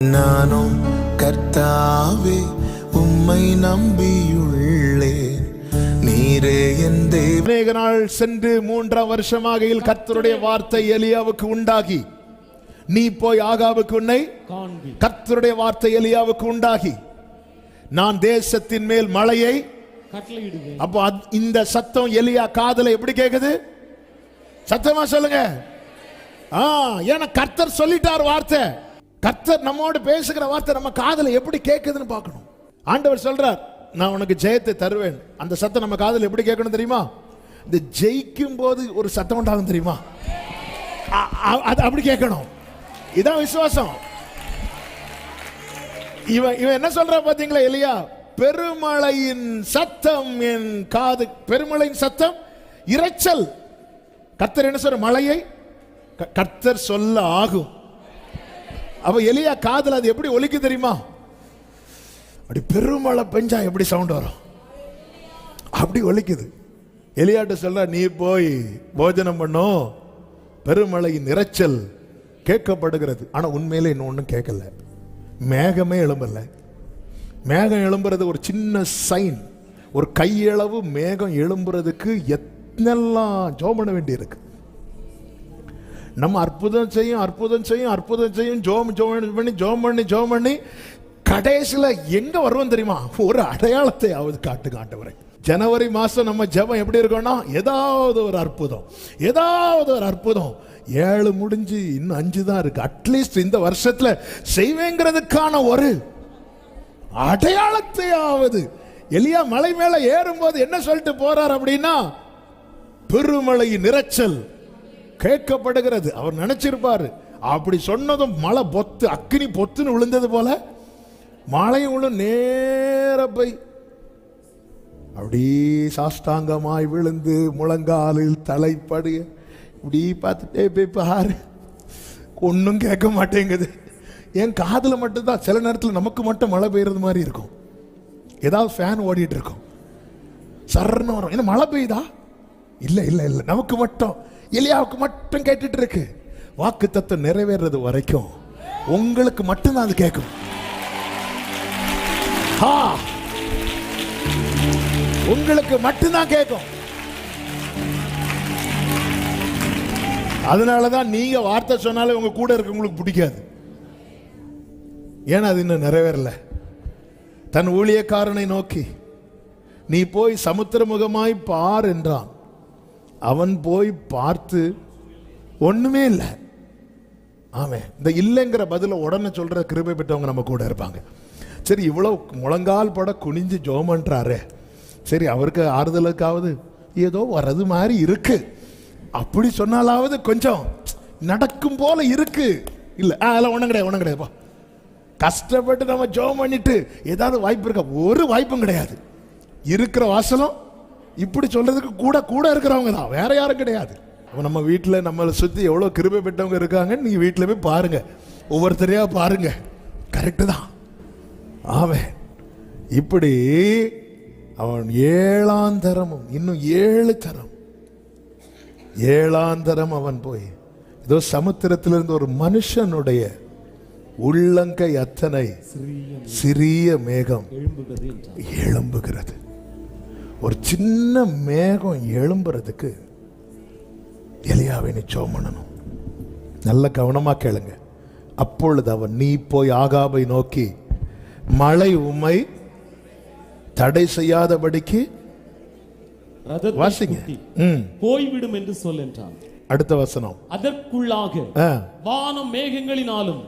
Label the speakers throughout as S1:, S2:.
S1: நானும் கர்த்தாவே உம்மை நம்பியுள்ளேன், நீரே என் தேவன்.
S2: அநேக நாள் சென்று 3ஆம் வருஷமாகையில் கர்த்தருடைய வார்த்தை எலியாவுக்கு உண்டாகி, நீ போய் ஆகாவுக்கு உன்னை கர்த்தருடைய வார்த்தை எலியாவுக்கு உண்டாகி, நான் தேசத்தின் மேல் மழையை கட்டளையிடுவேன். அப்போ இந்த சத்தம் எலியா காதுல எப்படி கேக்குது? சத்தமா சொல்லுங்க. ஏன்னா கர்த்தர் சொல்லிட்டார் வார்த்தை. கர்த்தர் நம்மோடு பேசுகிற வார்த்தை நம்ம காதுல எப்படி கேக்குதுன்னு பார்க்கணும். ஆண்டவர் சொல்றார், நான் உனக்கு ஜெயத்தை தருவேன். அந்த சத்தம் நம்ம காதுல எப்படி கேட்கணும் தெரியுமா? இந்த ஜெயிக்கும் போது ஒரு சத்தம் உண்டாகும் தெரியுமா? அது அப்படி கேட்கணும். இதான் விசுவாசம். இவன் என்ன சொல்ற பாத்தீங்களா? எலியா, பெருமழையின் சத்தம் என் காது, பெருமழையின் சத்தம் இரைச்சல். கர்த்தர் என்ன சொல்ற? மழையை கர்த்தர் சொல்ல ஆகும். அப்ப எலியா காதுல அது எப்படி ஒலிக்கு தெரியுமா? அப்படி பெருமழை பெஞ்சா எப்படி சவுண்ட் வரும், அப்படி ஒலிக்குது. எலியாட்ட சொல்ற, நீ போய் போஜனம் பண்ணும், பெருமழையின் இரைச்சல் கேட்கப்படுகிறது. ஆனா உண்மையில இன்னும் ஒன்றும் கேட்கல. மேகமே எழும்பல. மேகம் எழும்புறது ஒரு சின்ன சைன். ஒரு கையளவு மேகம் எழும்புறதுக்கு எத்தனெல்லாம் ஜோம் பண்ண வேண்டி இருக்கு. நம்ம அற்புதம் செய்யும் அற்புதம் செய்யும் அற்புதம் செய்யும் ஜோம் பண்ணி கடைசியில் எங்க வருவோம் தெரியுமா? ஒரு அடையாளத்தை ஆவது காட்டுவரை. ஜனவரி மாசம் நம்ம ஜெபம் எப்படி இருக்கோம்னா, ஏதாவது ஒரு அற்புதம், ஏதாவது ஒரு அற்புதம். 7 முடிஞ்சு இன்னும் 5 தான் இருக்கு. அட்லீஸ்ட் இந்த வருஷத்துல செய்வேங்கிறதுக்கான ஒரு அடையாளத்தையாவது. எலியா மலை மேல ஏறும்போது என்ன சொல்லிட்டு போறார் அப்படின்னா, பெருமழையின் இரைச்சல் கேட்கப்படுகிறது. அவர் நினைச்சிருப்பாரு, அப்படி சொன்னதும் மழை பொத்து அக்கினி பொத்துன்னு விழுந்தது போல மழையும் விழு. நேர போய் அப்படி சாஷ்டாங்கமாய் விழுந்து முழங்காலில் தலைப்படுக இப்படி பார்த்துட்டே போய் பாரு, ஒன்றும் கேட்க மாட்டேங்குது. என் காதில் மட்டும்தான் சில நேரத்தில் நமக்கு மட்டும் மழை பெய்யறது மாதிரி இருக்கும். ஏதாவது ஃபேன் ஓடிட்டு இருக்கும், சர்ன்னு வரும். என்ன மழை பெய்யுதா? இல்லை இல்லை இல்லை, நமக்கு மட்டும், எலியாவுக்கு மட்டும் கேட்டுட்டு இருக்கு. வாக்கு தத்துவம் நிறைவேறது வரைக்கும் உங்களுக்கு மட்டும்தான் அது கேட்கும். உங்களுக்கு மட்டும்தான் கேட்கும். அதனாலதான் நீங்க வார்த்தை சொன்னாலும் உங்க கூட இருக்கவங்களுக்கு பிடிக்காது. ஏன்னா அது இன்னும் நிறைவேறல. தன் ஊழியக்காரனை நோக்கி, நீ போய் சமுத்திரமுகமாய் பார் என்றான். அவன் போய் பார்த்து ஒண்ணுமே இல்லை. ஆமே, இந்த இல்லைங்கிற பதில உடனே சொல்ற கிருபை பெற்றவங்க நம்ம கூட இருப்பாங்க. சரி, இவ்வளவு முழங்கால் பட குனிஞ்சு ஜெபம் பண்றாரு, சரி அவருக்கு ஆறுதலுக்காவது ஏதோ வர்றது மாதிரி இருக்கு, அப்படி சொன்னாலாவது கொஞ்சம் நடக்கும் போல இருக்கு. இல்ல அதெல்லாம் ஒண்ணும் கிடையாது. கஷ்டப்பட்டு நம்ம ஜெபம் பண்ணிட்டு ஏதாவது வாய்ப்பு இருக்கா? ஒரு வாய்ப்பும் கிடையாது. இருக்கிற வாசலும் இப்படி சொல்றதுக்கு கூட இருக்கிறவங்க தான், வேற யாரும் கிடையாது. நம்ம வீட்டில் நம்மளை சுற்றி எவ்வளோ கிருபை பெற்றவங்க இருக்காங்கன்னு நீங்கள் வீட்டில் போய் பாருங்க, ஒவ்வொருத்தரையா பாருங்க. கரெக்டு தான். அவன் இப்படி அவன் 7ஆம் தரமும் இன்னும் 7 தரம் 7ஆம் தரம் அவன் போய் ஏதோ சமுத்திரத்திலிருந்து ஒரு மனுஷனுடைய உள்ளங்கை அத்தனை சிறிய மேகம் எழும்புகிறது. ஒரு சின்ன மேகம் எழும்புறதுக்கு எலியாவை ஜெபம் பண்ணணும். நல்ல கவனமா கேளுங்க. அப்பொழுது அவன், நீ போய் ஆகாபை நோக்கி, மழை உம்மை தடை செய்யாதபடிக்கு வாசிங்க,
S3: போய்விடும் என்று சொல் என்றான்.
S2: அடுத்த வசனம்,
S3: அதற்குள்ளாக வானம் மேகங்களினாலும்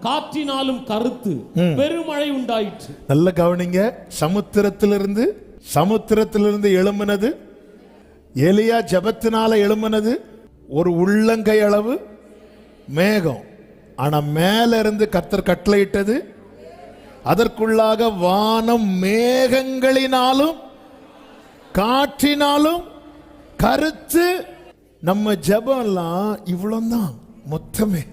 S3: காற்றினாலும் கருத்து பெருமழை உண்டாயிற்று.
S2: நல்ல கவனிங்க. சமுத்திரத்திலிருந்து எழும்பினது, எலியா ஜெபத்தினால எழும்பினது ஒரு உள்ளங்கை அளவு மேகம். ஆனா மேல இருந்து கர்த்தர் கட்டளையிட்டது, அதற்குள்ளாக வானம் மேகங்களினாலும் காற்றினாலும் கருத்து. நம்ம ஜெபம் எல்லாம் இவ்வளவுதான் மொத்தமே.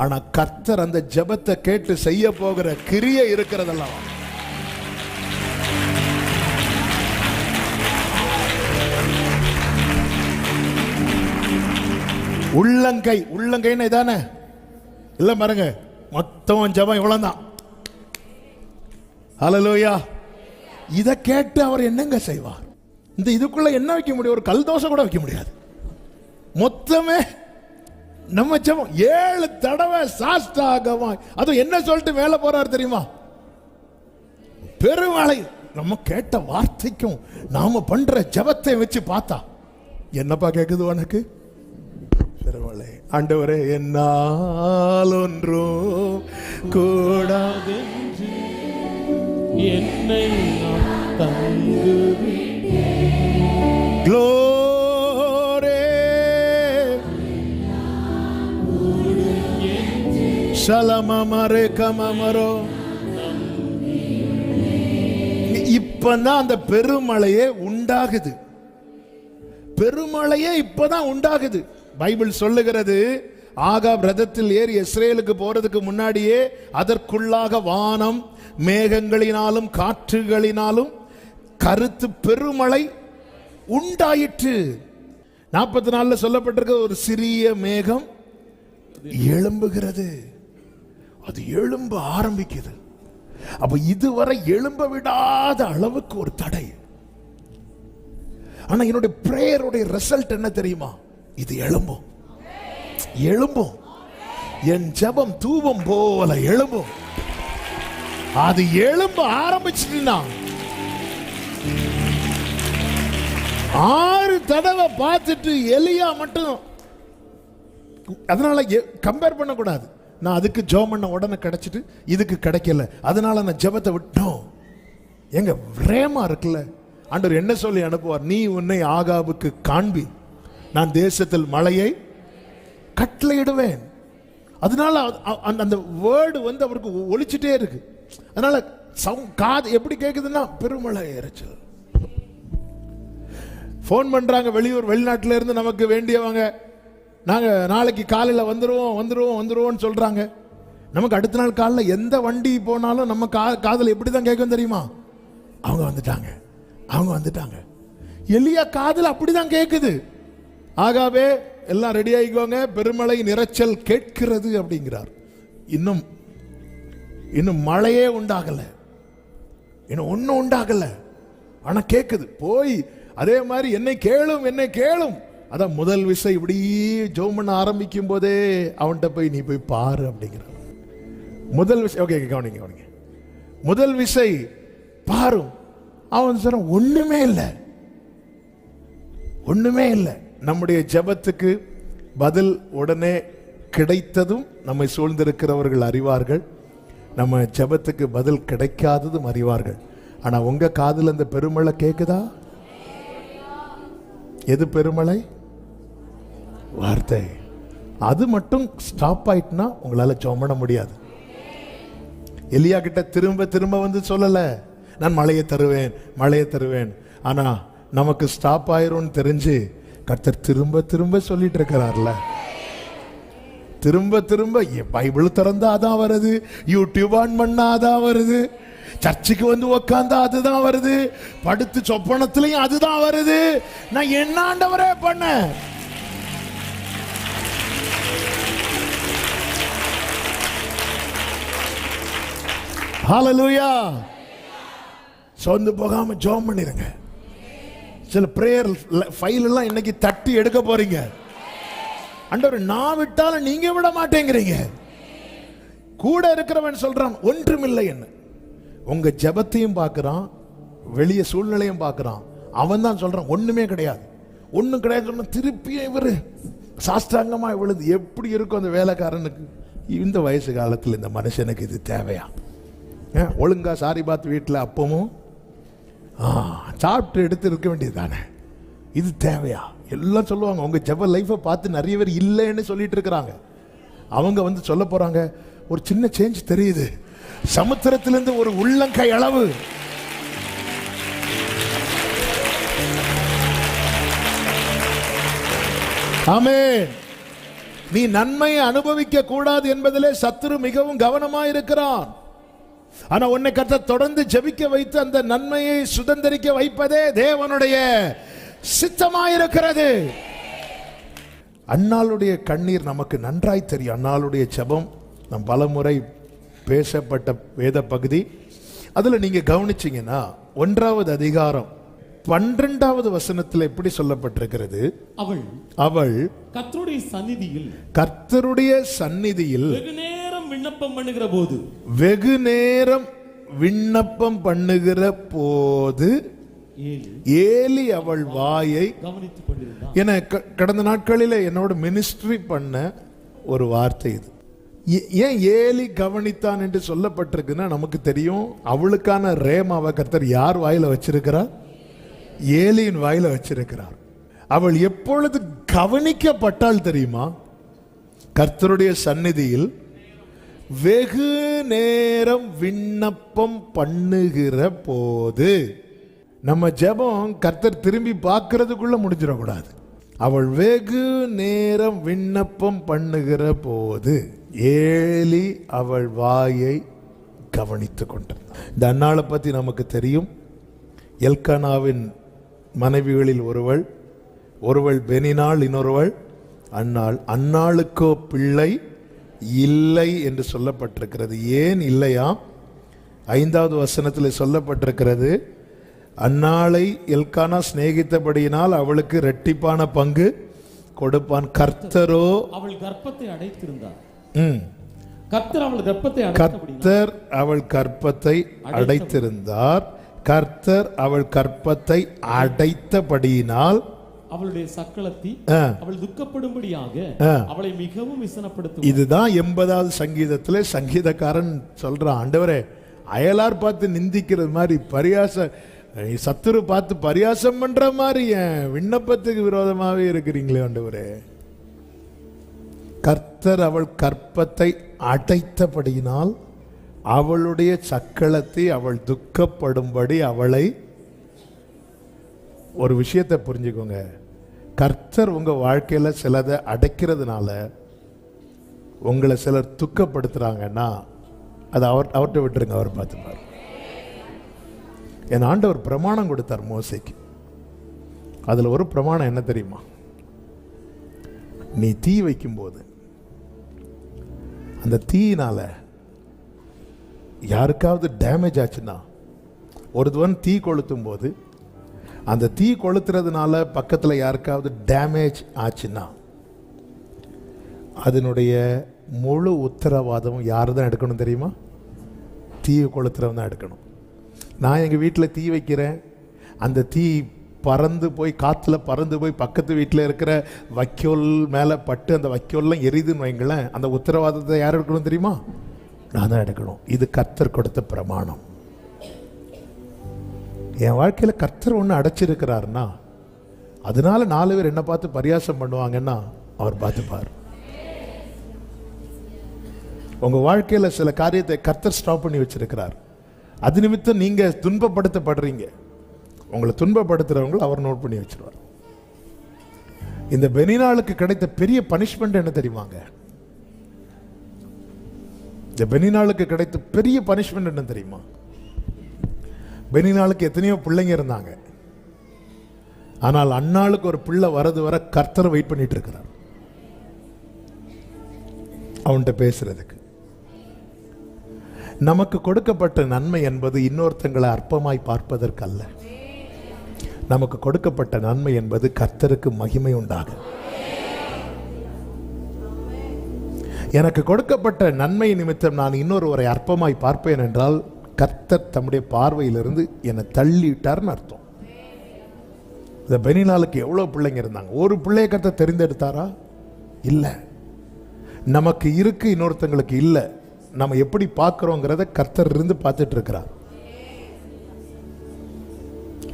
S2: ஆனா கர்த்தர் அந்த ஜெபத்தை கேட்டு செய்ய போகிற கிரியை இருக்கிறதெல்லாம் உள்ளங்கைன்னு இதானே? இல்ல பாருங்க, மொத்தம் ஜெபம் இவ்வளவுதான். ஹல்லேலூயா. இதை கேட்டு அவர் என்னங்க செய்வார்? இந்த இதுக்குள்ள என்ன வைக்க முடியும்? ஒரு கல் தோசை கூட வைக்க முடியாது. மொத்தமே நம்ம ஜெபம் 7 தடவை சாஷ்டாங்கமாய். அது என்ன சொல்லிட்டு மேல போறார் தெரியுமா? பெருமழை. நம்ம கேட்ட வார்த்தைக்கும் நாம பண்ற ஜெபத்தை வச்சு பார்த்தா என்னப்பா கேக்குது உனக்கு? பெருமழை. ஆண்டவரே, என்னால் ஒன்றும் கூடாது
S3: என்னை நான் தந்து
S2: Glory Shalamamare Kamamaro. இப்பதான் அந்த பெருமழையே உண்டாகுது. பெருமழையே இப்பதான் உண்டாகுது. பைபிள் சொல்லுகிறது, ஆகாப் ரதத்தில் ஏறி இஸ்ரேலுக்கு போறதுக்கு முன்னாடியே அதற்குள்ளாக வானம் மேகங்களினாலும் காற்றுகளினாலும் கருத்து பெருமழை உண்டாயிற்று. 44 சொல்லப்பட்டிருக்க ஒரு சிறிய மேகம் எழும்புகிறது. அது எழும்ப ஆரம்பிக்குது. அப்ப இதுவரை எழும்ப விடாத அளவுக்கு ஒரு தடை. ஆனா என்னுடைய பிரேயருடைய ரிசல்ட் என்ன தெரியுமா? இது எழும்பும், எழும்பும். என் ஜெபம் தூபம் போல எழும்பும். அது எழும்ப ஆரம்பிச்சுட்டுனா 6 தடவை பார்த்துட்டு எலியா மட்டும். அதனால கம்பேர் பண்ணக்கூடாது. நான் அதுக்கு ஜெபம் பண்ண உடனே கிடைச்சிட்டு இதுக்கு கிடைக்கல, அதனால நான் ஜெபத்தை விட்டோம். எங்க ரேமா இருக்குல்ல, ஆண்டவர் என்ன சொல்லி அனுப்புவார்? நீ உன்னை ஆகாபுக்கு காண்பி, நான் தேசத்தில் மழையை கட்டளையிடுவேன். அதனால அந்த வேர்டு வந்து அவருக்கு ஒலிச்சுட்டே இருக்கு. அதனால காது எப்படி கேக்குதுன்னா பெருமழை இறைச்சல். போன் பண்றாங்க வெளியூர் வெளிநாட்டில இருந்து நமக்கு வேண்டியவங்க, நாங்க நாளைக்கு காலையில் வந்துருவோம் சொல்றாங்க. நமக்கு அடுத்த நாள் காலையில் எந்த வண்டி போனாலும் நம்ம காதல் எப்படி தான் கேட்கும் தெரியுமா? அவங்க வந்துட்டாங்க. எலியா காதல் அப்படிதான் கேட்குது. ஆகாவே எல்லாம் ரெடி ஆகிக்கோங்க, பெருமழை இரைச்சல் கேட்கிறது அப்படிங்கிறார். இன்னும் மழையே உண்டாகல, இன்னும் ஒன்னும் உண்டாகல, ஆனா கேட்குது. போய் அதே மாதிரி என்னை கேளும். அதான் முதல் விசை இப்படி ஜெபம் பண்ண ஆரம்பிக்கும் போதே அவன்கிட்ட போய் நீ போய் பாரு அப்படிங்கிறார். முதல் விசை. ஓகே, கவனிங்க. முதல் விசை பாரும். அவன் சொல்ற ஒண்ணுமே இல்லை. நம்முடைய ஜெபத்துக்கு பதில் உடனே கிடைத்ததும் நம்மை சூழ்ந்திருக்கிறவர்கள் அறிவார்கள், நம்ம ஜெபத்துக்கு பதில் கிடைக்காததும் அறிவார்கள். ஆனா உங்க காதுல அந்த பெருமழை கேக்குதா? எது பெருமழை? வார்த்தை. அது மட்டும் ஸ்டாப் ஆயிட்டுனா உங்களால ஜெபம் பண்ண முடியாது. எலியா கிட்ட திரும்ப வந்து சொல்லல, நான் மழையை தருவேன். ஆனா நமக்கு ஸ்டாப் ஆயிரும்னு தெரிஞ்சு கர்த்தர் திரும்ப சொல்லிட்டு இருக்கிறார்ல. திரும்ப பைபிள் திறந்தா அதான் வருது, யூடியூப் ஆன் பண்ணா அதான் வருது, சர்ச்சுக்கு வந்து உக்காந்தா அதுதான் வருது, படுத்து சொப்பனத்திலையும் அதுதான் வருது. நான் என்ன ஆண்டவரே பண்ண? ஹல்லேலூயா. சொந்து போகாம ஜெபம் பண்ணிருங்க. சில பிரேயர் ஃபைல் எல்லாம் இன்னைக்கு தட்டி எடுக்க போறீங்க. ஆண்டவர் நான் விட்டாலும் நீங்க விட மாட்டேங்கிறீங்க. கூட இருக்கிறவன் சொல்றான் ஒன்றுமில்லை என்ன. உங்க ஜெபத்தையும் பார்க்கறான், வெளிய சூழ்நிலையும் பார்க்கறான். அவன் தான் சொல்றான் ஒண்ணுமே கிடையாது. சொன்ன திருப்பியும் இவரு சாஸ்திராங்கமா விழுது. எப்படி இருக்கும் அந்த வேலைக்காரனுக்கு? இந்த வயசு காலத்தில் இந்த மனுஷனுக்கு இது தேவையா? ஒழுங்கா சாரிபாத் வீட்டில் அப்பவும் சாப்பிட்டு எடுத்து இருக்க வேண்டியது தானே, இது தேவையா? எல்லாம் சொல்லுவாங்க. உங்க ஜெப லைஃபை பார்த்து நிறைய பேர் இல்லைன்னு சொல்லிட்டு இருக்கிறாங்க. அவங்க வந்து சொல்ல போறாங்க, ஒரு சின்ன சேஞ்ச் தெரியுது, சமுத்திரத்திலிருந்து ஒரு உள்ளங்கை அளவு. ஆமென். நீ நன்மையை அனுபவிக்க கூடாது என்பதிலே சத்துரு மிகவும் கவனமாயிருக்கிறான். ஆனா உன்னை கர்த்தர் தொடர்ந்து ஜெபிக்க வைத்து அந்த நன்மையை சுதந்திரிக்க வைப்பதே தேவனுடைய சித்தமாயிருக்கிறது. அன்னாளுடைய கண்ணீர் நமக்கு நன்றாய் தெரியும். அன்னாளுடைய ஜெபம் நம் பலமுறை பேசப்பட்ட வேத பகுதி. அதில் நீங்க கவனிச்சீங்கன்னா 1வது அதிகாரம் 12வது வசனத்தில் எப்படி சொல்லப்பட்டிருக்கிறது? அவள் கர்த்தருடைய சந்நிதியில் வெகு நேரம் விண்ணப்பம் பண்ணுகிற போது ஏலி அவள் வாயை என கடந்த நாட்களில் என்னோட மினிஸ்ட்ரி பண்ண ஒரு வார்த்தை இது. ஏன் ஏலி கவனித்தான் என்று சொல்லப்பட்டிருக்குன்னா நமக்கு தெரியும், அவளுக்கான ரேமாவை கர்த்தர் யார் வாயில வச்சிருக்கிறார்? ஏலியின் வாயில வச்சிருக்கிறார். அவள் எப்பொழுது கவனிக்கப்பட்டால் தெரியுமா? கர்த்தருடைய சந்நிதியில் வெகு நேரம் விண்ணப்பம் பண்ணுகிற போது. நம்ம ஜெபம் கர்த்தர் திரும்பி பார்க்கறதுக்குள்ள முடிஞ்சிடக்கூடாது. அவள் வெகு நேரம் விண்ணப்பம் பண்ணுகிற போது ஏலி அவள் வாயை கவனித்து கொண்டிருந்தார். இந்த அன்னாளை பற்றி நமக்கு தெரியும். எல்கானாவின் மனைவிகளில் ஒருவள் பெனினாள், இன்னொருவள் அன்னாள். அன்னாளுக்கோ பிள்ளை இல்லை என்று சொல்லப்பட்டிருக்கிறது. ஏன் இல்லையா? 5வது வசனத்தில் சொல்லப்பட்டிருக்கிறது, அன்னாளை எல்கானா சிநேகித்தபடியினால் அவளுக்கு இரட்டிப்பான பங்கு கொடுப்பான். கர்த்தரோ அவள் கர்ப்பத்தை அடைத்திருந்தார். கர்த்தர் அவள் கர்ப்பத்தை அடைத்திருந்தார். கர்த்தர் அவள் கர்ப்பத்தை அடைத்தபடியினால் அவளுடைய சக்களத்தி அவள் துக்கப்படும்படியாக அவளை மிகவும் விசனப்படுத்தும். இதுதான் 80வது சங்கீதத்தில் சங்கீதக்காரன் சொல்றான், ஆண்டவரே அயலார் பார்த்து நிந்திக்கிறது மாதிரி சத்துரு பார்த்து பரியாசம் பண்ற மாதிரி என் விண்ணப்பத்துக்கு விரோதமாகவே இருக்கிறீங்களே ஆண்டவரே. கர்த்தர் அவள் கற்பத்தை அடைத்தபடியினால் அவளுடைய சக்களத்தை அவள் துக்கப்படும்படி அவளை. ஒரு விஷயத்தை புரிஞ்சுக்கோங்க, கர்த்தர் உங்க வாழ்க்கையில சிலதை அடைக்கிறதுனால உங்களை சிலர் துக்கப்படுத்துறாங்கன்னா அது அவர்கிட்ட விட்டுருங்க, அவர் பார்த்துப்பார். என் ஆண்டவர் பிரமாணம் கொடுத்தார் மோசேக்கு. அதுல ஒரு பிரமாணம் என்ன தெரியுமா? நீ தீ வைக்கும்போது அந்த தீயினால யாருக்காவது டேமேஜ் ஆச்சுன்னா, ஒருவன் தீ கொளுத்தும் போது அந்த தீ கொளுத்துறதுனால பக்கத்தில் யாருக்காவது டேமேஜ் ஆச்சுன்னா அதனுடைய முழு உத்தரவாதம் யார் தான் எடுக்கணும் தெரியுமா? தீயை கொளுத்துறவன் தான் எடுக்கணும். நான் எங்கள் வீட்டில் தீ வைக்கிறேன், அந்த தீ பறந்து போய் காற்றுல பறந்து போய் பக்கத்து வீட்டில் இருக்கிற வைக்கோல் மேலே பட்டு அந்த வைக்கோல்லாம் எரியுதுன்னு வைங்களேன், அந்த உத்தரவாதத்தை யார் எடுக்கணும் தெரியுமா? நான் தான் எடுக்கணும். இது கர்த்தர் கொடுத்த பிரமாணம். என் வாழ்க்கையில் கர்த்தர் ஒன்று அடைச்சிருக்கிறாருன்னா அதனால 4 பேர் என்ன பார்த்து பரியாசம் பண்ணுவாங்கன்னா அவர் பார்த்துப்பார். உங்கள் வாழ்க்கையில் சில காரியத்தை கர்த்தர் ஸ்டாப் பண்ணி வச்சிருக்கிறார். அது நிமித்தம் நீங்க துன்பப்படுத்தப்படுறீங்க. உங்களை துன்பப்படுத்துறவங்களை அவர் நோட் பண்ணி வச்சிருவார். இந்த பெனினாளுக்கு கிடைத்த பெரிய பனிஷ்மெண்ட் என்ன தெரியுமாங்க? இந்த பெனினாளுக்கு கிடைத்த பெரிய பனிஷ்மெண்ட் என்ன தெரியுமா? பெனினாளுக்கு எத்தனையோ பிள்ளைங்க இருந்தாங்க, ஆனால் அன்னாளுக்கு ஒரு பிள்ளை வரது வர கர்த்தர் வெயிட் பண்ணிட்டு இருக்கிறார் அவன்கிட்ட பேசுறதுக்கு. நமக்கு கொடுக்கப்பட்ட நன்மை என்பது இன்னொருத்தங்களை அற்பமாய் பார்ப்பதற்கு அல்ல. நமக்கு கொடுக்கப்பட்ட நன்மை என்பது கர்த்தருக்கு மகிமை உண்டாகும். எனக்கு கொடுக்கப்பட்ட நன்மை நிமித்தம் நான் இன்னொருவரை அற்பமாய் பார்ப்பேன் என்றால் கர்த்தர் தம்முடைய பார்வையிலிருந்து என்னை தள்ளிட்டார்னு அர்த்தம். இந்த பெனினாளுக்கு எவ்வளவு பிள்ளைங்க இருந்தாங்க? ஒரு பிள்ளைய கர்த்தர் தெரிந்தெடுத்தாரா? இல்லை. நமக்கு இருக்கு, இன்னொருத்தங்களுக்கு இல்லை. நம்ம எப்படி பார்க்கிறோங்கிறத கர்த்தர் இருந்து பார்த்துட்டு இருக்கிறார்.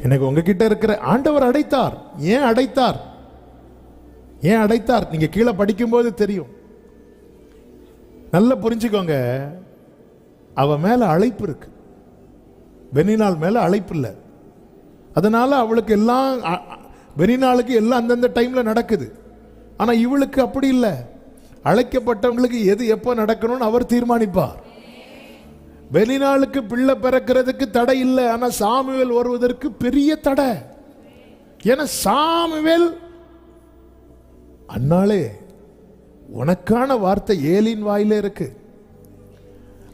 S2: எனக்கு உங்ககிட்ட இருக்கிற ஆண்டவர் அடைத்தார். ஏன் அடைத்தார்? ஏன் அடைத்தார்? நீங்க கீழே படிக்கும்போது தெரியும். நல்லா புரிஞ்சுக்கோங்க, அவ மேல அழைப்பு இருக்கு, பெனினாள் மேல அழைப்பு இல்லை. அதனால அவளுக்கு எல்லாம், பெனினாளுக்கு எல்லாம் அந்தந்த டைம்ல நடக்குது. ஆனா இவளுக்கு அப்படி இல்லை. அழைக்கப்பட்டவங்களுக்கு எது எப்போ நடக்கணும்னு அவர் தீர்மானிப்பார். பெனினாளுக்கு பிள்ளை பிறக்கிறதுக்கு தடை இல்லை, ஆனா சாமுவேல் வருவதற்கு பெரிய தடை. ஏன்னா சாமுவேல், அன்னாளே உனக்கான வார்த்தை ஏலின் வாயில இருக்கு,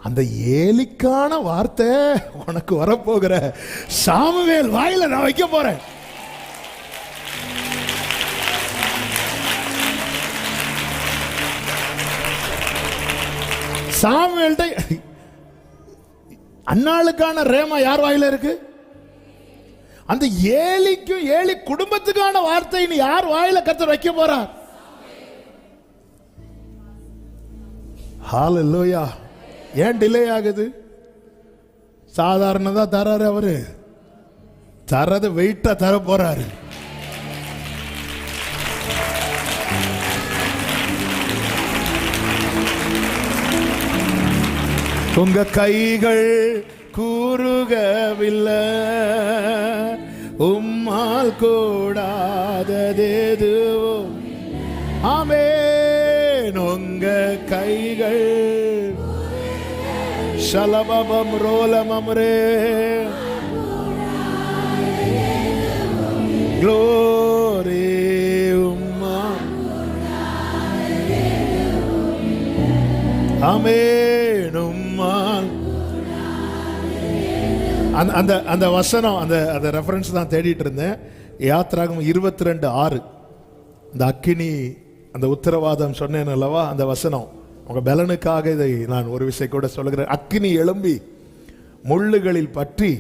S2: அந்த ஏலிக்கான வார்த்தை உனக்கு வரப்போகிற சாமுவேல் வாயில நான் வைக்க போறேன். சாமுவேல்ட அன்னாளுக்கான ரேமா யார் வாயில இருக்கு? அந்த ஏலிக்கும் ஏலி குடும்பத்துக்கான வார்த்தை நீ யார் வாயில கர்த்தர் வைக்க போறார்? ஹalleluya. ஏன் டிலே ஆகுது? சாதாரணதா தராரு அவரு, தரது வெயிட்டா தர போறாரு. உங்க கைகள் கூறுகவில்லை, உம்மால் கூடாததெதுவோ. ஆமென். உங்க கைகள் ஷலபபம் ரோலமம்ரே க்ளோரி உம்மா. ஆமென். உம்மால் அந்த வசனம், அந்த ரெஃபரன்ஸ் தான் தேடிட்டு இருந்தேன். யாத்ராகமம் 22:6 இந்த அக்கினி அந்த உத்தரவாதம் சொன்னேன் அல்லவா, அந்த வசனம் உங்க பலனுக்காக இதை நான் ஒரு விஷயம் கூட சொல்லுகிறேன். அக்கினி எழும்பி முள்ளுகளில் பற்றி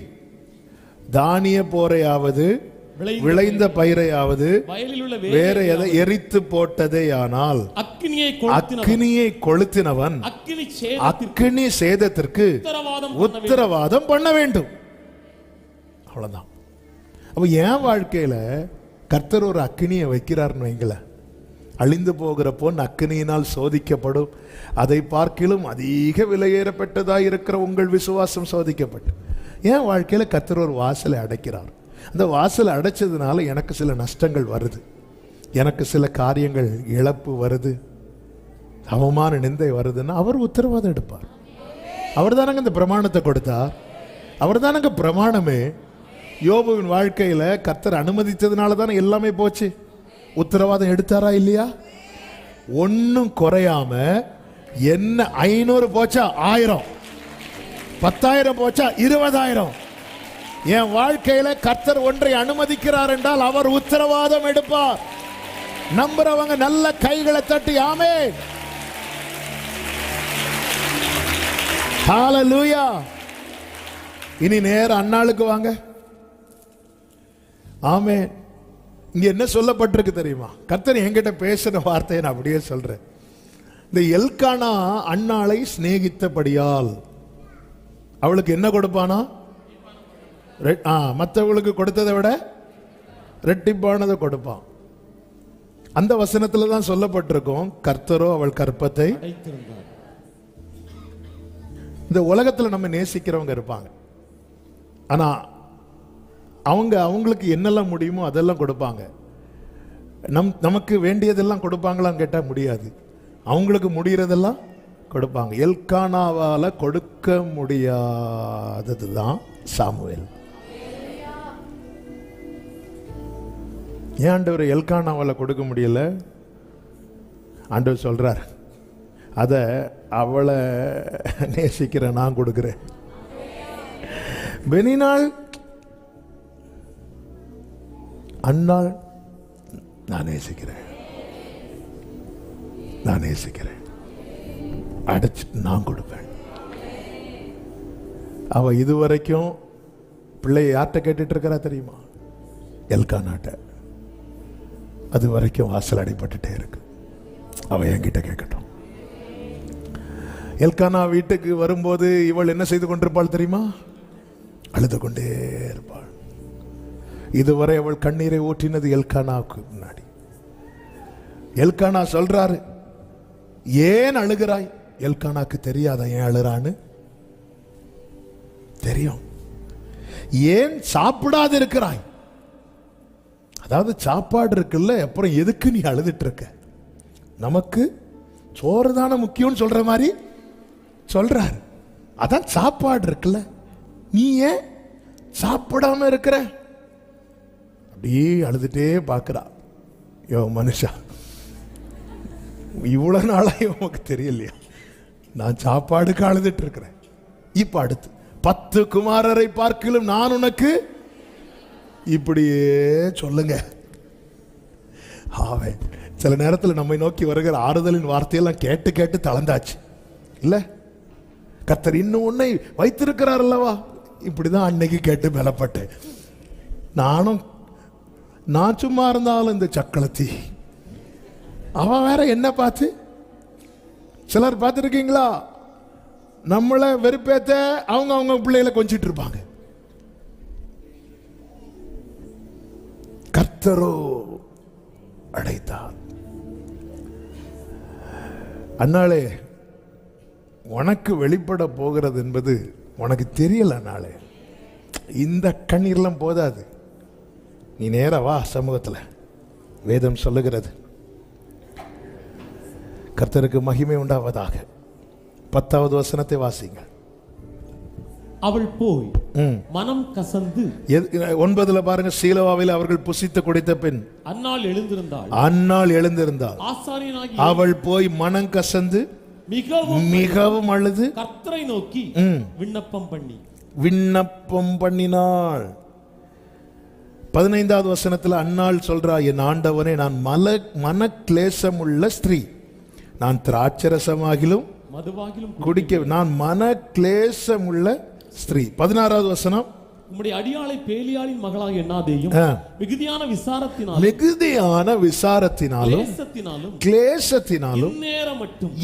S2: தானிய போரையாவது விளைந்த பயிரையாவது வேற எதை எரித்து போட்டதே. ஆனால் அக்கினியை கொளுத்தினவன் அக்கினி சேதத்திற்கு உத்தரவாதம் பண்ண வேண்டும். அவ்வளவுதான். அப்ப என் வாழ்க்கையில கர்த்தர் ஒரு அக்கினியை வைக்கிறார்னு வைங்கள, அழிந்து போகிற பொன் அக்கினியினால் சோதிக்கப்படும். அதை பார்க்கிலும் அதிக விலையேறப்பட்டதாக இருக்கிற உங்கள் விசுவாசம் சோதிக்கப்பட்டு என் வாழ்க்கையில கர்த்தர் ஒரு வாசலை அடைக்கிறார். அந்த வாசலை அடைச்சதுனால எனக்கு சில நஷ்டங்கள் வருது, எனக்கு சில காரியங்கள் இழப்பு வருது, அவமான நிந்தை வருதுன்னா அவர் உத்தரவாதம் எடுப்பார். அவர் தானங்க இந்த பிரமாணத்தை கொடுத்தார், அவர் தானங்க பிரமாணமே. யோபுவின் வாழ்க்கையில கர்த்தர் அனுமதித்ததுனால தானே எல்லாமே போச்சு. உத்தரவாதம் எடுத்தாரா இல்லையா? ஒன்னும் குறையாம என்ன 500 போச்சா 1000, 10,000 போச்சா 20,000. என் வாழ்க்கையில கர்த்தர் ஒன்றை அனுமதிக்கிறார் என்றால் அவர் உத்தரவாதம் எடுப்பார். நம்புறவங்க நல்ல கைகளை தட்டி ஆமென். ஹalleluya. இனி நேரம் அன்னாளுக்கு வாங்க. ஆமென். இங்க என்ன சொல்லப்பட்டிருக்கு தெரியுமா? கர்த்தர் என்கிட்ட பேசின வார்த்தையை நான் அப்படியே சொல்றேன். இந்த எல்கானா அன்னாளை சிநேகித்தபடியால் அவளுக்கு என்ன கொடுப்பானா? மற்றவங்களுக்கு கொடுத்ததை விட ரெட்டிப்பானதை கொடுப்பான். அந்த வசனத்துல தான் சொல்லப்பட்டிருக்கும், கர்த்தரோ அவள் கற்பத்தை. இந்த உலகத்துல நம்ம நேசிக்கிறவங்க இருப்பாங்க, ஆனா அவங்களுக்கு என்னெல்லாம் முடியுமோ அதெல்லாம் கொடுப்பாங்க. நமக்கு வேண்டியதெல்லாம் கொடுப்பாங்களான்னு கேட்டா முடியாது. அவங்களுக்கு முடிகிறதெல்லாம் கொடுப்பாங்க. எல்கானாவால கொடுக்க முடியாதது தான் சாமுவேல். ஏன் ஆண்டவர் எல்கானாவால கொடுக்க முடியல? ஆண்டவர் சொல்றார், அத அவளை நேசிக்கிற நான் கொடுக்கிறேன். பெனினாள் அன்னாள் நான் நேசிக்கிறேன், அடைச்சிட்டு நான் கொடுப்பேன். அவ இதுவரைக்கும் பிள்ளை யார்கிட்ட கேட்டுட்டு இருக்கிறா தெரியுமா? எல்கானாட்ட. அது வரைக்கும் வாசல் அடைப்பட்டுட்டே இருக்கு. அவ என்கிட்ட கேட்கட்டும். எல்கானா வீட்டுக்கு வரும்போது இவள் என்ன செய்து கொண்டிருப்பாள் தெரியுமா? அழுது கொண்டே இருப்பாள். இதுவரை அவள் கண்ணீரை ஊற்றினது எல்கானாவுக்கு முன்னாடி. எல்கானா சொல்றாரு, ஏன் அழுகிறாய்? எல்கானாக்கு தெரியாத ஏன் அழுறான்னு தெரியும். ஏன் சாப்பிடாது இருக்கிறாய்? அதாவது சாப்பாடு இருக்குல்ல, அப்புறம் எதுக்கு நீ அழுதுட்டு இருக்க? நமக்கு சோறு தானே முக்கியம்னு சொல்ற மாதிரி சொல்றாரு. அதான் சாப்பாடு இருக்குல்ல, நீ ஏன் சாப்பிடாம இருக்கிற? அப்படியே அழுதுட்டே பார்க்கிறா. யோ மனுஷா, இவ்வளவு நாளா உனக்கு தெரியலையா? நான் சாப்பாடுக்கு அழுதுட்டு இருக்கிறேன். இப்ப அடுத்து 10 குமாரரை பார்க்கிலும் நான் உனக்கு இப்படியே சொல்லுங்க. ஆவே சில நேரத்தில் நம்மை நோக்கி வருகிற ஆறுதலின் வார்த்தையெல்லாம் கேட்டு கேட்டு தளர்ந்தாச்சு இல்ல. கர்த்தர் இன்னும் உன்னை வைத்திருக்கிறார் அல்லவா. இப்படிதான் அன்னைக்கு கேட்டு பலப்பட்டேன். நான் சும்மா இருந்தாலும் இந்த சக்களத்தி அவன் வேற என்ன பார்த்து, சிலர் பார்த்துருக்கீங்களா, நம்மளை வெறுப்பேத்த அவங்க பிள்ளைகளை கொஞ்சிட்டு இருப்பாங்க. கர்த்தரோ அடைத்தார். அன்னாளே உனக்கு வெளிப்பட போகிறது என்பது உனக்கு தெரியல. அன்னாளே இந்த கண்ணீர்லாம் போதாது, நீ நேரா வா சமூகத்தில். வேதம் சொல்லுகிறது, கர்த்தருக்கு மகிமை உண்டாவதாக. 10வது வசனத்தை வாசிங்க.
S3: அவள் போய் மனம் கசந்து
S2: 9 பாருங்க. சீலோவாவில் அவர்கள் புசித்து குடித்த பின்
S3: அன்னாள் எழுந்திருந்தாள். ஆசாரியனாகி
S2: அவள் போய் மனம் கசந்து மிகவும் அழுது
S3: கர்த்தரை நோக்கி விண்ணப்பம்
S2: பண்ணினாள். 15வது வசனத்தில் அன்னாள் சொல்றா, என் ஆண்டவனே, நான் மன கிளேசம் உள்ள ஸ்திரீ, நான் திராட்சரசமாகிலும்
S3: மதுவாகிலும்
S2: குடிக்க நான் மன கிளேசம் உள்ள ஸ்திரீ. 16வது வசனம்,
S3: உம்முடைய அடியாளை பேலியாளின் மகளாக எண்ணாதேயும் மிகுதியான விசாரத்தினாலும் கிளேசத்தினாலும்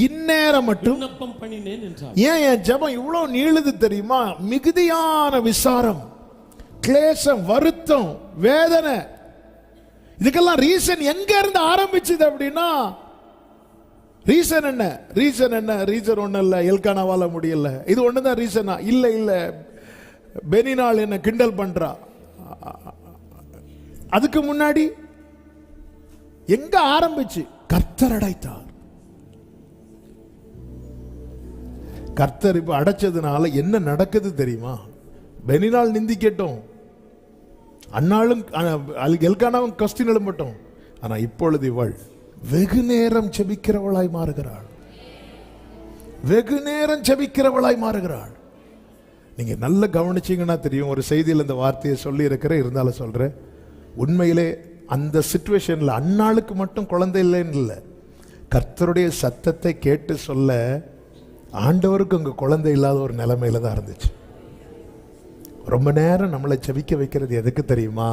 S3: இந்நேரம் மட்டும் விண்ணப்பம் பண்ணினேன் என்றார்.
S2: ஏன் என் ஜெபம் இவ்வளவு நீளுது தெரியுமா? மிகுதியான விசாரம், கிளேசம், வருத்தம், வேதனை, இதுக்கெல்லாம் ரீசன் எங்க இருந்து ஆரம்பிச்சது அப்படின்னா, ரீசன் என்ன? ரீசன் ஒண்ணு இல்ல, எல்கானாவால முடியல, இது ஒண்ணுதான் ரீசனா? இல்ல பெனினாள் என்ன கிண்டல் பண்றா. அதுக்கு முன்னாடி எங்க ஆரம்பிச்சு? கர்த்தர் அடைத்தார். கர்த்தர் இப்ப அடைச்சதுனால என்ன நடக்குது தெரியுமா? பெனினாள் நிந்திக்கட்டும், அன்னாலும் எல்கானாவும் கஸ்தின் எழும்பட்டும், ஆனா இப்பொழுது இவள் வெகு நேரம் ஜெபிக்கிறவளாய் மாறுகிறாள். நீங்க நல்ல கவனிச்சீங்கன்னா தெரியும். ஒரு செய்தியில் இந்த வார்த்தையை சொல்லி இருக்கிறேன், இருந்தாலும் சொல்றேன். உண்மையிலே அந்த சிச்சுவேஷன்ல அன்னாளுக்கு மட்டும் குழந்தை இல்லைன்னு இல்லை, கர்த்தருடைய சத்தத்தை கேட்டு சொல்ல ஆண்டவருக்கு அங்க குழந்தை இல்லாத ஒரு நிலைமையில தான் இருந்துச்சு. ரொம்ப நேரம் நம்மளை ஜெபிக்க வைக்கிறது எதுக்கு தெரியுமா?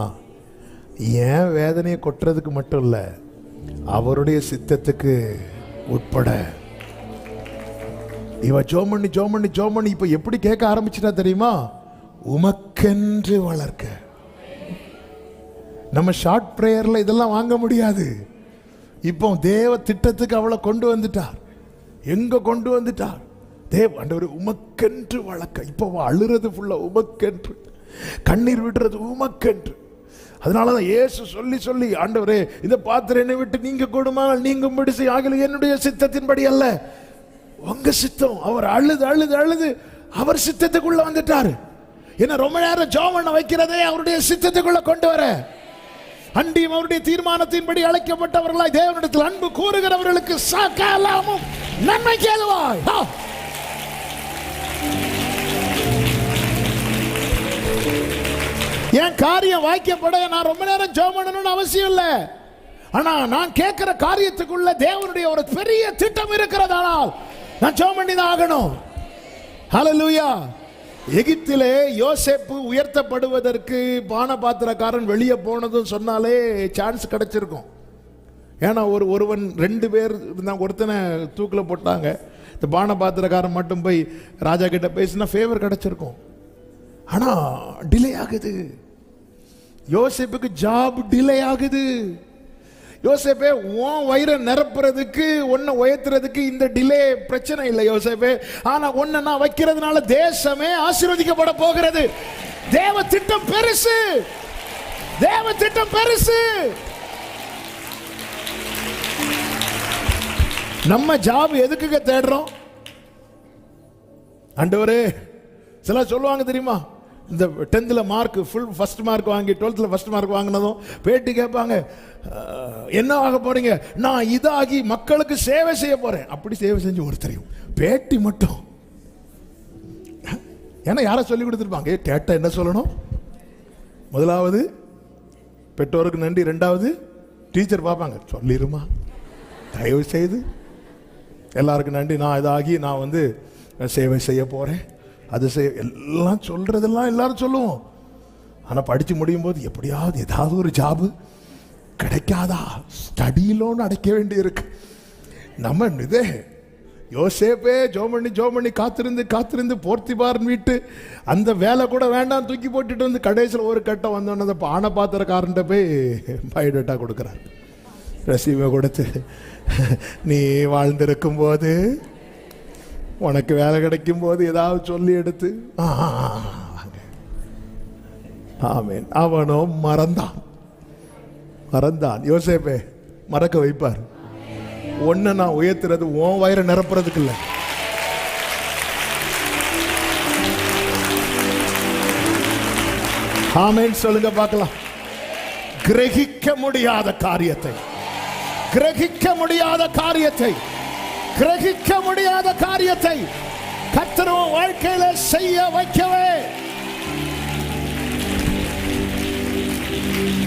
S2: ஏன் வேதனையை கொட்டுறதுக்கு மட்டும் இல்லை, அவருடைய சித்தத்துக்கு உட்பட. இவ ஜோமண்ணி இப்ப எப்படி கேட்க ஆரம்பிச்சுட்டா தெரியுமா? உமக்கென்று வளர்க்க. நம்ம ஷார்ட் பிரேயர்ல இதெல்லாம் வாங்க முடியாது. இப்போ தேவ திட்டத்துக்கு அவளை கொண்டு வந்துட்டார். எங்க கொண்டு வந்துட்டார்? தேவ ஆண்டவர் உமக்கென்று வளர்க்க. இப்போ அழுறது ஃபுல்லா உமக்கென்று, கண்ணீர் விடுறது உமக்கென்று. அதனாலதான் இயேசு சொல்லி ஆண்டவரே, இந்த பாத்திரம் என்னை விட்டு நீங்க கொடுமானால் நீங்கும்படி ஆகல, என்னுடைய சித்தத்தின்படி அல்ல உங்க சித்தம். அவர் அழுது அவர் சித்தத்துக்குள்ள வந்துட்டாரு. என்ன ரொம்ப நேரம் ஜெபம் பண்ண வைக்கிறதே அவருடைய சித்தத்துக்குள்ள கொண்டு வர. அண்டியும் அவருடைய தீர்மானத்தின்படி அழைக்கப்பட்டவர்களாய் தேவனிடத்தில் அன்பு கூறுகிறவர்களுக்கு சகலமும் நன்மைக்கு ஏதுவாய். என் காரியம் வாய்க்கப்பட நான் ரொம்ப நேரம் ஜெபம் பண்ணணும்னு அவசியம் இல்லை. ஆனா நான் கேட்கிற காரியத்துக்குள்ள தேவனுடைய ஒரு பெரிய திட்டம் இருக்கிறதானால் நான் ஜெபம் பண்ணி தான் ஆகணும். ஹல்லேலூயா. எகிப்திலே யோசேப்பு உயர்த்தப்படுவதற்கு பானபாத்திரக்காரன் வெளியே போனதும் சொன்னாலே சான்ஸ் கிடைச்சிருக்கும். ஏன்னா ஒருவன் 2 பேர் ஒருத்தனை தூக்கில் போட்டாங்க. இந்த பானபாத்திரக்காரன் மட்டும் போய் ராஜா கிட்ட பேசினா ஃபேவர் கிடைச்சிருக்கும். ஆனா டிலே ஆகுது. யோசேப்புக்கு ஜாப் டிலே ஆகுது. யோசேப்பே, உன் வயிறை நிரப்புறதுக்கு உன்னை உயர்த்துறதுக்கு இந்த டிலே பிரச்சனை இல்லை யோசேப்பே. ஆனா உன்னை நான் வைக்கிறதுனால தேசமே ஆசீர்வதிக்கப்பட போகிறது. தேவ திட்டம் பெருசு. நம்ம ஜாப் எதுக்குங்க தேடுறோம்? ஆண்டவரே, சில சொல்லுவாங்க தெரியுமா, இந்த 10th mark full first mark வாங்கி 12th ஃபர்ஸ்ட் மார்க் வாங்கினதும் பேட்டி கேட்பாங்க, என்ன ஆக போறீங்க? நான் இதாகி மக்களுக்கு சேவை செய்ய போறேன். அப்படி சேவை செஞ்சு ஒருத்தரையும் பேட்டி மட்டும், ஏன்னா யாரை சொல்லி கொடுத்துருப்பாங்க, கேட்ட என்ன சொல்லணும்? முதலாவது பெற்றோருக்கு நன்றி, 2வது டீச்சர் பார்ப்பாங்க, சொல்லிருமா தயவு செய்து எல்லாருக்கும் நன்றி, நான் இதாகி நான் வந்து சேவை செய்ய போறேன், அது செய்ய, எல்லாம் சொல்றதெல்லாம் எல்லாரும் சொல்லுவோம். ஆனால் படித்து முடியும் போது எப்படியாவது ஏதாவது ஒரு ஜாபு கிடைக்காதா, ஸ்டடியிலோன்னு அடைக்க வேண்டி இருக்கு. நம்ம இதே யோசேப்பே ஜோமண்ணி காத்திருந்து போர்த்திபார்னு வீட்டு அந்த வேலை கூட வேண்டாம் தூக்கி போட்டுட்டு வந்து கடைசியில் ஒரு கட்டம் வந்தோன்னே பானை பாத்திரக்காரன்ட்ட போய் பயோடேட்டா கொடுக்குறாரு, ரெசியூமை கொடுத்து, நீ வாழ்ந்திருக்கும் போது உனக்கு வேலை கிடைக்கும் போது ஏதாவது சொல்லி எடுத்து ஆமேன். அவனோ மறந்தான். யோசேப்பே மறக்க வைப்பார். ஒன்ன நான் உயர்த்துறது உன் வயிறை நிரப்புறதுக்கு இல்லை. ஆமேன் சொல்லுங்க பார்க்கலாம். கிரகிக்க முடியாத காரியத்தை கர்த்தர் வாழ்க்கையில செய்ய வைக்கவே.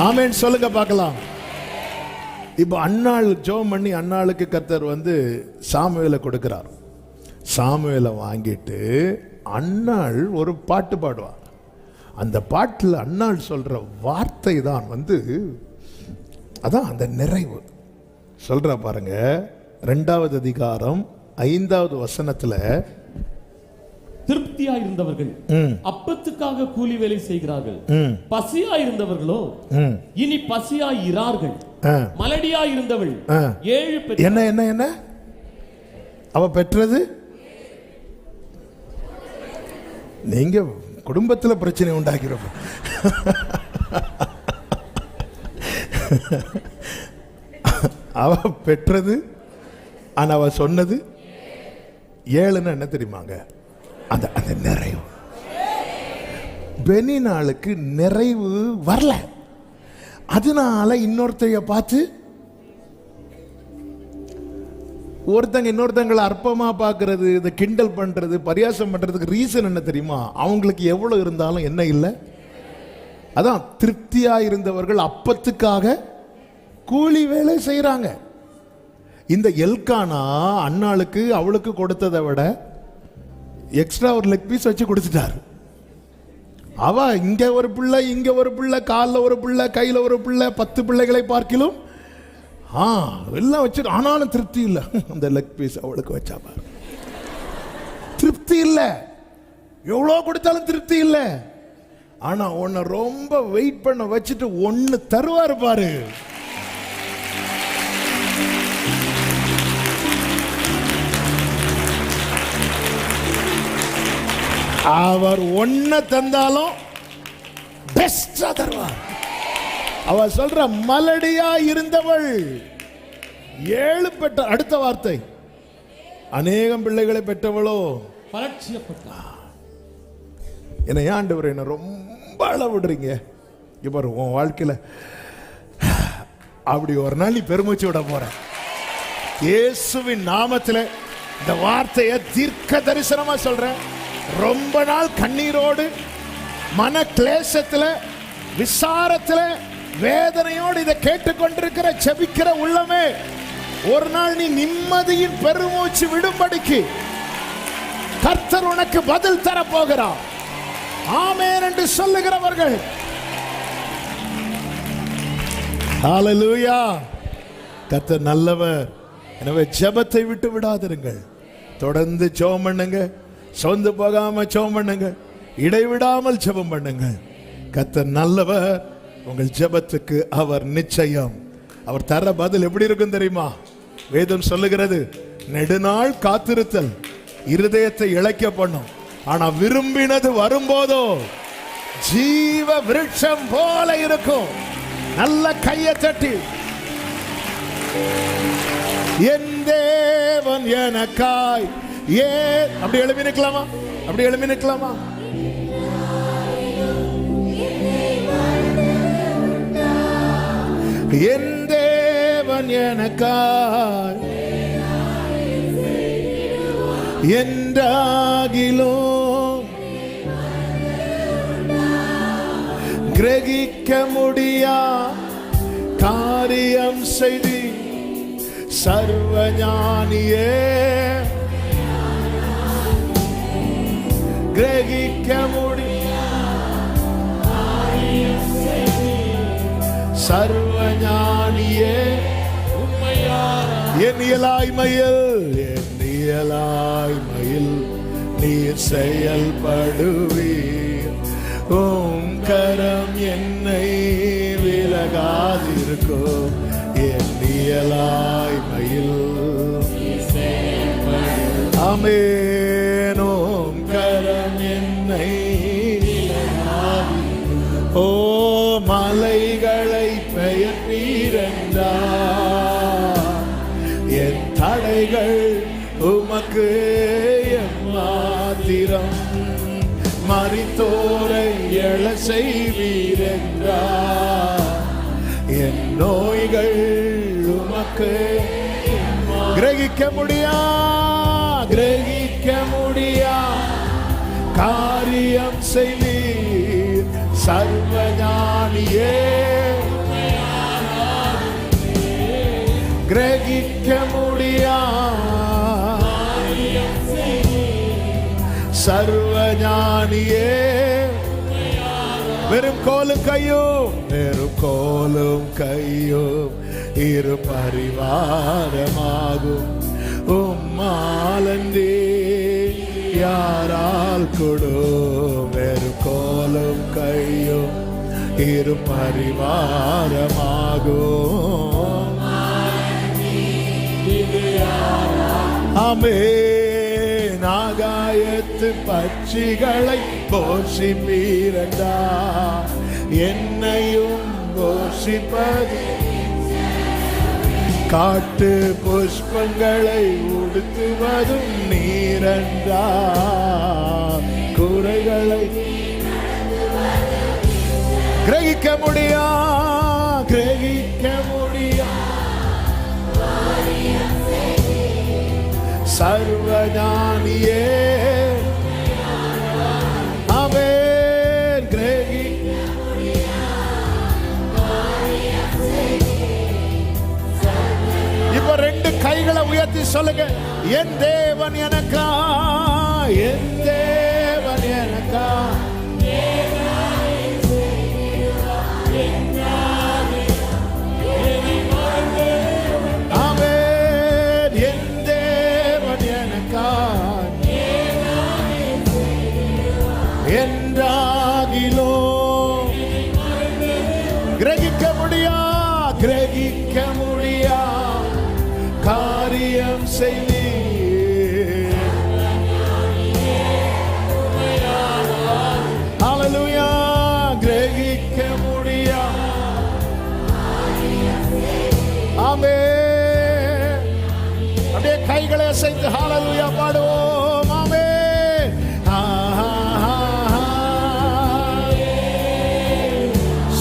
S2: ஆமென் சொல்லுங்க பார்க்கலாம். இப்ப அன்னாள் ஜெபம் பண்ணி அன்னாளுக்கு கர்த்தர் வந்து சாமுவேலை கொடுக்கிறார். சாமுவேலை வாங்கிட்டு அன்னாள் ஒரு பாட்டு பாடுவார். அந்த பாட்டில் அன்னாள் சொல்ற வார்த்தை தான் வந்து அதான் அந்த நிறைவு. சொல்ற பாருங்க, 2வது அதிகாரம் 5வது வசனத்துல,
S3: திருப்தியா இருந்தவர்கள் அப்பத்துக்காக கூலி வேலை செய்கிறார்கள், பசியா இருந்தவர்களோ இனி பசியா இரார்கள், மலடியா இருந்தவள் 7
S2: என்ன அவ பெற்றது. நீங்க குடும்பத்துல பிரச்சனை உண்டாக்கிறப்ப அவ பெற்றது, ஆனா அவ சொன்னது 7ன்னு என்ன தெரியுமாங்க? அந்த அந்த நிறைவு. பெனினாளுக்கு நிறைவு வரல. அதனால இன்னொருத்தைய பார்த்து ஒருத்தங்க இன்னொருத்தங்களை அற்பமா பார்க்கறது, இதை கிண்டல் பண்றது, பரியாசம் பண்றதுக்கு ரீசன் என்ன தெரியுமா? அவங்களுக்கு எவ்வளவு இருந்தாலும் என்ன இல்லை. அதான் திருப்தியா இருந்தவர்கள் அப்பத்துக்காக கூலி வேலை செய்யறாங்க. இந்த எல்கானா அன்னாளுக்கு அவளுக்கு கொடுத்ததை விட எக்ஸ்ட்ரா ஒரு லெக் பீஸ் வச்சு கொடுத்துட்டாரு. அவ இங்க ஒரு பிள்ளை, இங்க ஒரு பிள்ளை, காலில் ஒரு பிள்ளை, கையில ஒரு பிள்ளை, 10 பிள்ளைகளை பார்க்கிலும் எல்லாம் வச்சு, ஆனாலும் திருப்தி இல்லை. அந்த லெக் பீஸ் அவளுக்கு வச்சா பாரு, திருப்தி இல்லை. எவ்வளோ கொடுத்தாலும் திருப்தி இல்லை. ஆனா உன்னை ரொம்ப வெயிட் பண்ண வச்சுட்டு ஒன்னு தருவாரு பாரு. அவர் ஒன்ன தந்தாலும் பெஸ்டா தருவார். அவ சொல்ற மலடியா இருந்தவள் 7 பெற்ற. அடுத்த வார்த்தை, அநேகம் பிள்ளைகளை பெற்றவளோ
S3: பலட்சியப்பட்டார்.
S2: என்ன ஆண்டவர் என்ன ரொம்ப அளவிடுறீங்க? இப்ப உன் வாழ்க்கையில அப்படி ஒரு நாள் நீ பெருமூச்சு விட போற. இயேசுவின் நாமத்தில் இந்த வார்த்தையை தீர்க்க தரிசனமா சொல்றேன். ரொம்ப நாள் கண்ணீரோடு, மன கிளேசத்துல, விசாரத்துல, வேதனையோடு இதை கேட்டுக்கொண்டிருக்கிற செபிக்கிற உள்ளமே, ஒரு நாள் நீ நிம்மதியின் பெருமூச்சு விடும்படிக்கு கர்த்தர் உனக்கு பதில் தர போகிறார். ஆமென் என்று சொல்லுகிறவர்கள் ஹல்லேலூயா. கர்த்தர் நல்லவர். எனவே ஜெபத்தை விட்டு விடாதிருங்கள். தொடர்ந்து ஜெபம் பண்ணுங்க. சொந்து போகாம ஜெபம் பண்ணுங்க. இடைவிடாமல் ஜெபம் பண்ணுங்க. கர்த்தர் நல்லவர். உங்கள் ஜெபத்துக்கு அவர் நிச்சயம் அவர் தர பதில் எப்படி இருக்கும் தெரியுமா? வேதம் சொல்லுகிறது, நெடுநாள் காத்திருத்தல் இருதயத்தை இளைக்க பண்ணும், ஆனா விரும்பினது வரும்போதோ ஜீவ விருட்சம் போல இருக்கும். நல்ல கையை தட்டி, என் தேவன் எனக்காய் அப்படி எழுப்பி நிற்கலாமா? அப்படி எழுப்பி நிற்கலாமா? என் தேவன் எனக்காய் என்றாகிலோ கிரகிக்க முடியா காரியம் செய்தி சர்வஞானியே, கிரகிக்க முடியா சர்வஞானியே, என் இயலாய்மையில் நீர் செயல்படுவீர். உம் கரம் என்னை விலகாதிருக்கும். என் இயலாய்மையில் ஆமென். உம் கரம் என்னை ஓ மலைகளை பெயர்ப்பீரென்றார். என் தடைகள் உமக்கு எம்மாத்திரம். மரித்தோரை எழ செய்வீரென்றார். என் நோய்கள் உமக்கு கிரகிக்க முடியா காரியம் செய்வீர். சர்வஞானியே, கிரகிக்க முடியா சர்வஞானியே, வெறும் கோலும் கையும் இரு பரிவாரமாகும். உம்மாலன்றி யாரால் கொடும். வெறும் கோலும் கையும் இரு பரிவாரமாகும். ஆமென். ஆகாயத்து பட்சிகளை போஷிப்பீரண்டா. என்னையும் போஷிப்பது. காட்டு புஷ்பங்களை உடுத்துவதும் நீரண்டா. குறைகளை கிரகிக்க முடியா சர்வஞானியே, ஆமென். இப்ப ரெண்டு கைகளை உயர்த்தி சொல்லுங்க. என் தேவன் எனக்கா, என் தேவன் எனக்கா. என்றாகிலோ கிரகிக்க முடியா காரியம் செய்வீர். ஹல்லேலூயா. கிரகிக்க முடியா. ஆமென். அப்படியே கைகளை அசைத்து ஹல்லேலூயா பாடுவோம். ஆமென்.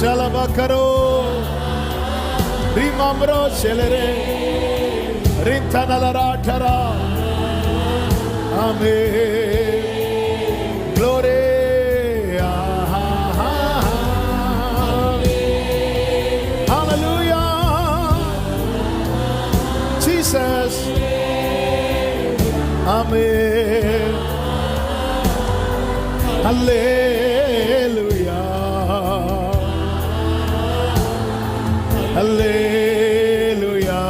S2: Shalabakaro Rimamro Shelere Rintanalaratara. Amen. Glory. Hallelujah. Jesus. Amen. Hallelujah. அல்லேலூயா.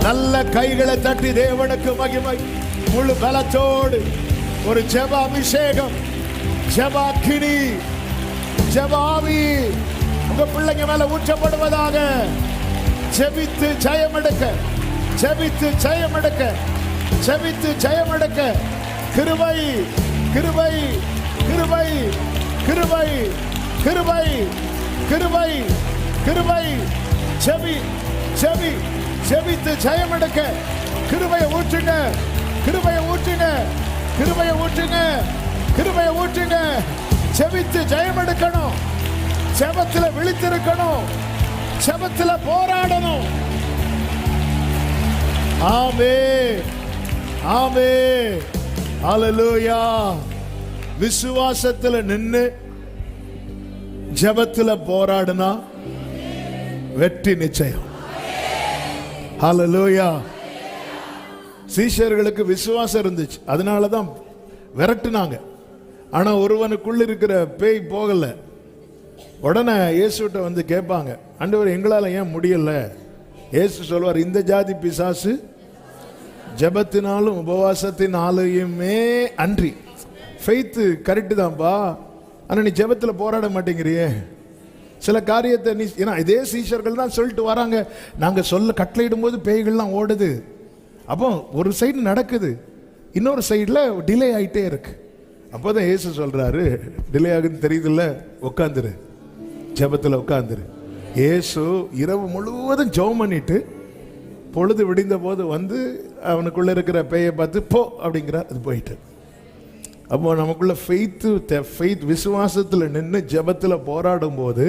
S2: நல்ல கைகளை தட்டி தேவனுக்கு மகிமை. முழு பலத்தோடு ஒரு ஜெப அபிஷேகம், ஜெபாக்கினி, ஜெபாவி உங்க பிள்ளைங்க மேல ஊற்றப்படுவதாக. ஜெபித்து ஜெயமெடுக்க, ஜெபித்து ஜெயமெடுக்க, ஜெபித்து ஜெயமெடுக்க. கிருபை கிருபை கிருபை கிருபை கிருபை கிருபை கிருபை. ஜெபி ஜெபி ஜெபித்து ஜெயமெடுக்க. கிருபையை ஊற்றுங்க, கிருபையை ஊற்றுங்க, கிருபையை ஊற்றுங்க, கிருபையை ஊற்றுங்க. ஜெபித்து ஜெயமெடுக்கணும். ஜெபத்துல விழித்திருக்கணும், ஜெபத்துல போராடணும். ஆமென், ஆமென், ஹல்லேலூயா. விசுவாசத்துல நின்னு ஜெபத்துல போராடுனா வெற்றி நிச்சயம். ஹல்லேலூயா. சீஷர்களுக்கு விசுவாசம் இருந்துச்சு, அதனாலதான் விரட்டுனாங்க. ஆனா ஒருவனுக்குள்ள இருக்கிற பேய் போகல. உடனே இயேசுட்ட வந்து கேட்பாங்க, ஆண்டவர் எங்களால ஏன் முடியல? இயேசு சொல்வார், இந்த ஜாதி பிசாசு ஜெபத்தினாலும் உபவாசத்தினாலுமே அன்றி. ஃபெய்த்து கரெக்டு தான்ப்பா, ஆனா நீ ஜெபத்தில் போராட மாட்டேங்கிறியே. சில காரியத்தை நீ, ஏன்னா இதே சீஷர்கள் தான் சொல்லிட்டு வராங்க, நாங்க சொல்ல கட்டளையிடும் போது பேய்கள்லாம் ஓடுது. அப்போ ஒரு சைடு நடக்குது, இன்னொரு சைடில் டிலே ஆகிட்டே இருக்கு. அப்போதான் இயேசு சொல்றாரு, டிலே ஆகுதுன்னு தெரியுதுல்ல, உட்காந்துரு, ஜெபத்தில் உட்காந்துரு. இயேசு இரவு முழுவதும் ஜெபம் பண்ணிட்டு பொழுது விடிந்த போது வந்து அவனுக்குள்ள இருக்கிற பேயை பார்த்து போ அப்படிங்கிறார், அது போயிட்டு. அப்போ நமக்குள்ள ஃபெய்த் விசுவாசத்தில் நின்று ஜெபத்தில் போராடும் போது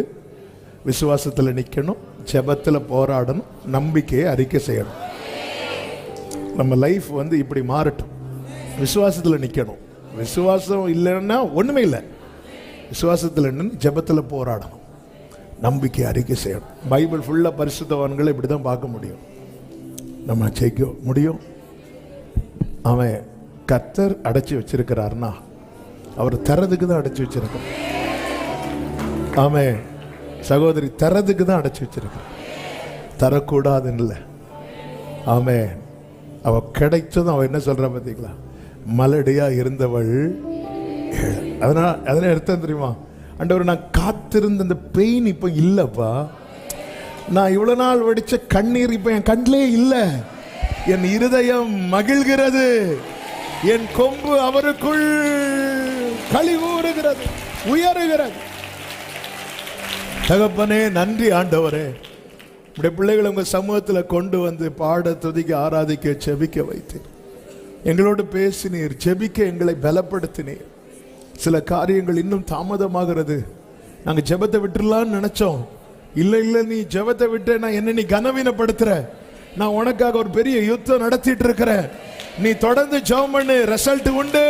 S2: விசுவாசத்தில் நிற்கணும், ஜெபத்தில் போராடணும், நம்பிக்கையை அறிக்கை செய்யணும். நம்ம லைஃப் வந்து இப்படி மாறட்டும். விசுவாசத்தில் நிற்கணும். விசுவாசம் இல்லைன்னா ஒன்றுமே இல்லை. விசுவாசத்தில் நின்று ஜெபத்தில் போராடணும், நம்பிக்கை அறிக்கை செய்யணும். பைபிள் ஃபுல்லாக பரிசுத்தவான்களை இப்படி தான் பார்க்க முடியும். நம்ம ஜெயிக்க முடியும். அவன் கர்த்தர் அடைச்சி வச்சிருக்கிறார்னா அவர் தரதுக்கு தான் அடைச்சி வச்சிருக்கிறார். அவன் சகோதரி தரதுக்கு தான் அடைச்சி வச்சிருக்கிறார், தரக்கூடாதுன்னு இல்லை. அவன் அவ கிடைச்சதும் அவன் என்ன சொல்ற பார்த்தீங்களா, மலடியா இருந்தவள். அதனால அர்த்தம் தெரியுமா, ஆண்டவர் நான் காத்திருந்த அந்த பெயின் இப்போ இல்லைப்பா, நான் இவ்வளவு நாள் வடிச்ச கண்ணீர் இப்ப என் கண்ணிலே இல்லை, என் இருதயம் மகிழ்கிறது, என் கொம்பு அவருக்குள் களி ஊறுகிறது, உயருகிறது. தகப்பனே நன்றி ஆண்டவரே, உடைய பிள்ளைகளை உங்க சமூகத்தில் கொண்டு வந்து பாட, துதிக்க, ஆராதிக்க, ஜெபிக்க வைத்தீர். எங்களோடு பேசினீர், ஜெபிக்க எங்களை பலப்படுத்தினீர். சில காரியங்கள் இன்னும் தாமதமாகிறது. நாங்கள் ஜெபத்தை விட்டுலான்னு நினைச்சோம். இல்லை இல்லை, நீ ஜெபத்தை விட்டு நான் என்ன நீ கனவீனப்படுத்துற. நான் உனக்காக ஒரு பெரிய யுத்தம் நடத்திட்டு இருக்கிறேன். நீ தொடர்ந்து ஜெபம் பண்ணு, ரிசல்ட் உண்டு.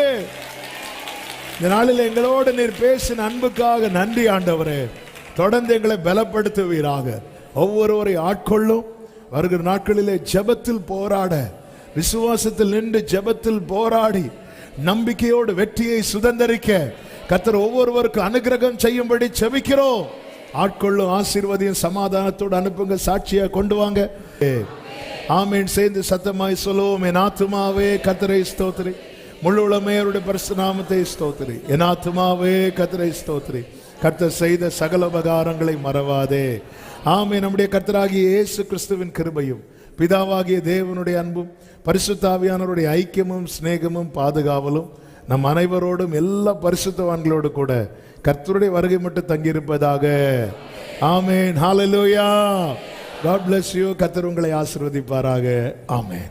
S2: இந்த நாளில் எங்களோடு நீர் பேசின அன்புக்காக நன்றி ஆண்டவரே. தொடர்ந்து எங்களை பலப்படுத்துவீராக. ஒவ்வொருவரை ஆட்கொள்ளும். வருகிற நாட்களிலே ஜெபத்தில் போராட, விசுவாசத்தில் நின்று ஜெபத்தில் போராடி நம்பிக்கையோடு வெற்றியை சுதந்தரிக்க கர்த்தர் ஒவ்வொருவருக்கு அனுகிரகம் செய்யும்படி ஜெபிக்கிறோம். ஆட்கொள்ளும், ஆசீர்வாதியும், சமாதானத்தோடு அனுப்புங்க, சாட்சியா கொண்டு வாங்க. ஆமீன். சேர்ந்து சத்தமாய் சொல்லுவோம். என் ஆத்துமாவே கர்த்தரை ஸ்தோத்திரி, முழு உளமே அவருடைய பரிசுத்த நாமத்தை ஸ்தோத்திரி. என் ஆத்துமாவே கர்த்தரை ஸ்தோத்திரி, கர்த்தர் செய்த சகல உபகாரங்களை மறவாதே. ஆமென். நம்முடைய கர்த்தராகிய இயேசு கிறிஸ்துவின் கிருபையும், பிதாவாகிய தேவனுடைய அன்பும், பரிசுத்த ஆவியானவருடைய ஐக்கியமும் சிநேகமும் பாதுகாவலும் நம் அனைவரோடும் எல்லா பரிசுத்தவான்களோடு கூட கர்த்தருடைய வருகை மட்டும் தங்கியிருப்பதாக. ஆமென். ஹல்லேலூயா. God bless you. கர்த்தர் உங்களை ஆசீர்வதிப்பாராக. ஆமென்.